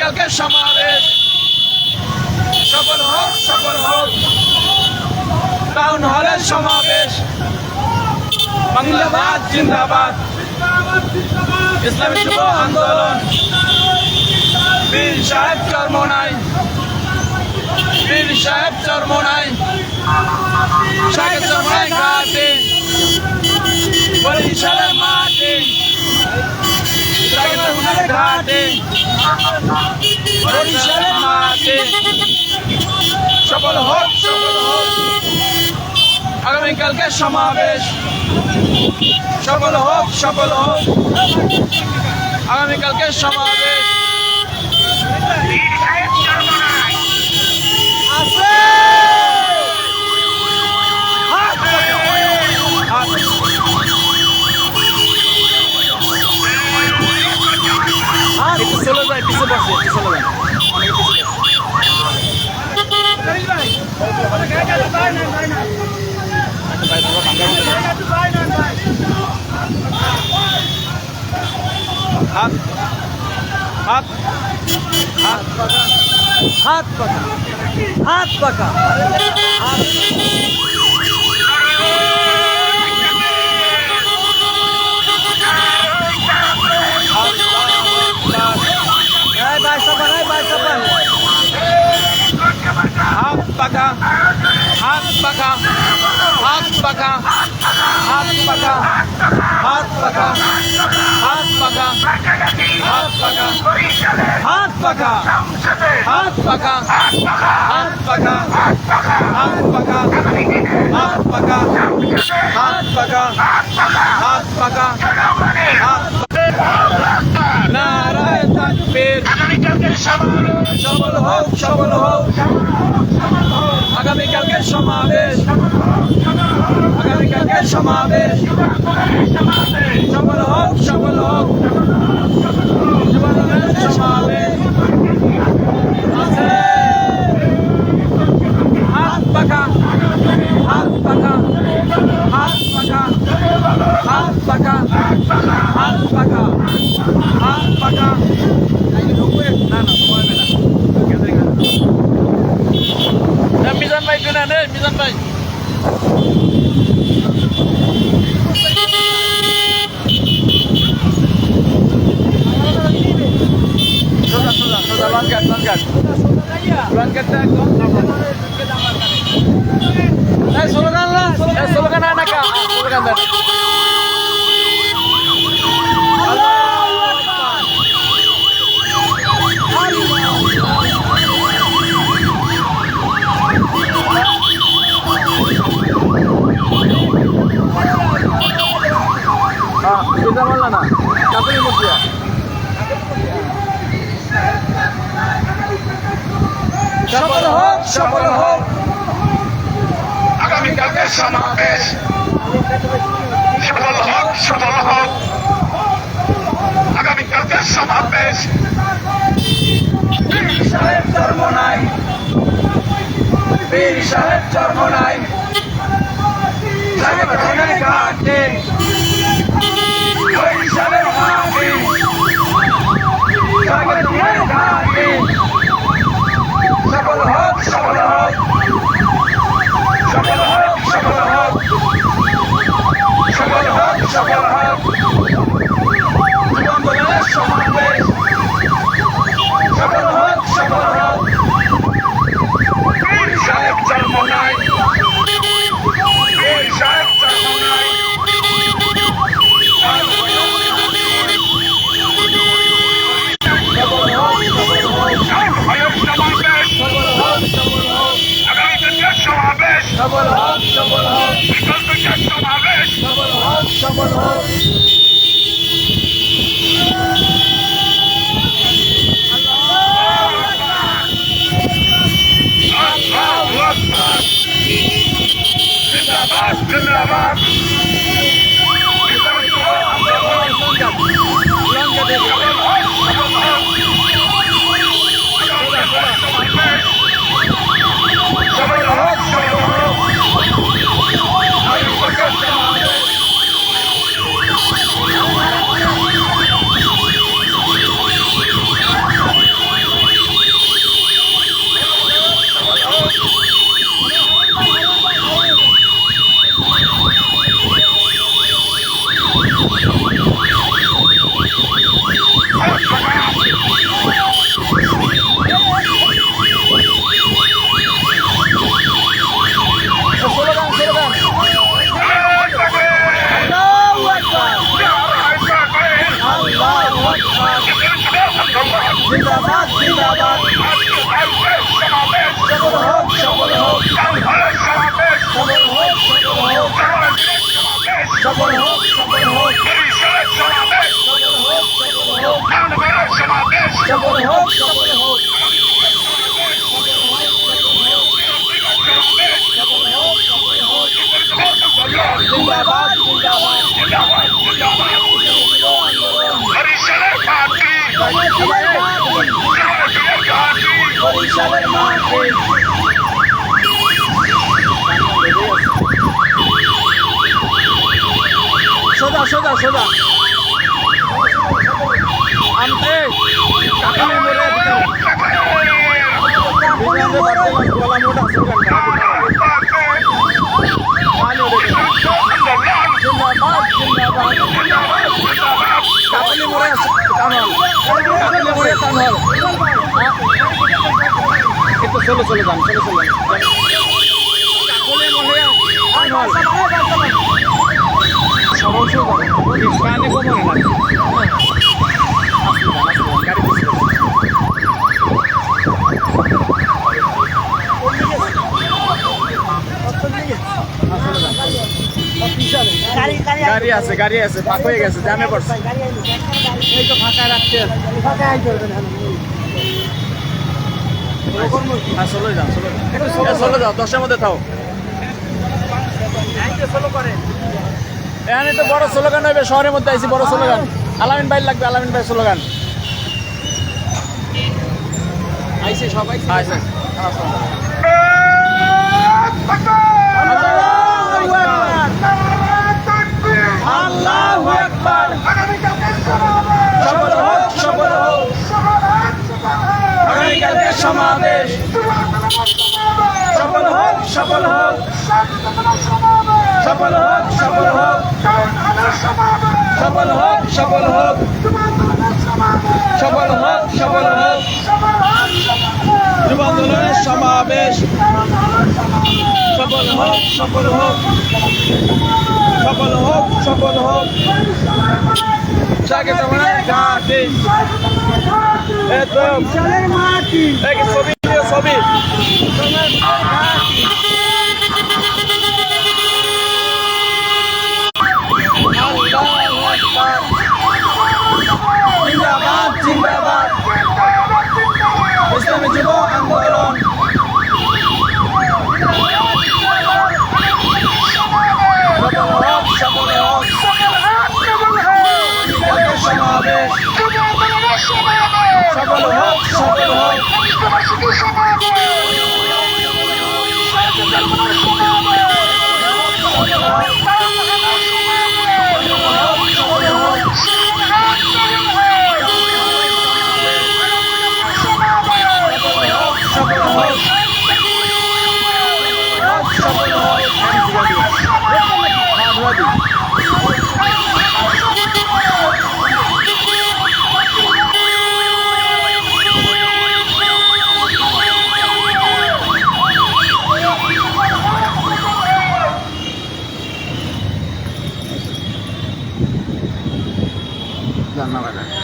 আগামীকালকে সমাবেশ সফল হোক টাউন হলের সমাবেশ বাংলাবাদ জিন্দাবাদ ইসলামী যুব আন্দোলন বীর সাহেব চরমোনাই শাহেদ চরমোনাই ঘাটে বরিশালের মাঠে শাহেদ চরমোনাই ঘাটে বরিশালের মাঠে সফল হোক আগামীকালকে সমাবেশ সফল হোক আগামীকালকে সমাবেশ চলে যায় পিছু বসে চলে হাত পাকা নারায়ে তাকবীর সফল হোক আগামীকালকে সমাবেশ সফল হোক সমাবেশ হাত পাকা মিজান ভাই মিজান ভাই স্লোগান না কাপড়ি মতিয়া সফল হোক আগামীকালকে সমাবেশ সফল হোক আগামীকালকে সমাবেশ বীর সাহেব চরমোনাই শাহেদ চরমোনাই ঘাটে বরিশালের মাঠে শাহেদ চরমোনাই ঘাটে সফল হোক যুবান্দোলনের সমাবেশ সফল হোক বীর সাহেব চরমোনাই বরিশালের মাটি সোজা সোজা সোজা আনতে কাকালে মোড়ে বিমানে বাড়তে গলা মোটা সুগান জিন্দাবাদ জিন্দাবাদ কাকালে মোড়ে টানল কাকালে মোড়ে টানল একটু চলো চলো যান চলো চলো কাকালে মোড়ে টানল সমস্যা করে কানে কমনে লাগে গাড়ি আছে গাড়ি আছে ফাঁক হয়ে গেছে জ্যামে পড়ছে এই তো ফাঁকা রাখতে চলে যাও চলে যাও 10-এর মধ্যে থাও এখানে তো বড় স্লোগান হবে শহরের মধ্যে আইছি বড় স্লোগান আলামিন ভাই লাগবে আলামিন ভাই স্লোগান আইছে সবাই আইছে আল্লাহু আকবার সফল হোক আগামীকালকের সমাবেশ সফল হোক সফল হোক সফল হোক সফল হোক সফল হোক সফল হোক সফল হোক সফল হোক যুব আন্দোলনের সমাবেশ সফল হোক সফল হোক সফল হোক সফল হোক জাগে জমানা ঘাটে একদম ছবি ছবি জিন্দাবাদ জিন্দাবাদ ইসলামী যুব আন্দোলন সফল হোক সমাবেশ সফল হোক সফল হোক ধন্যবাদ।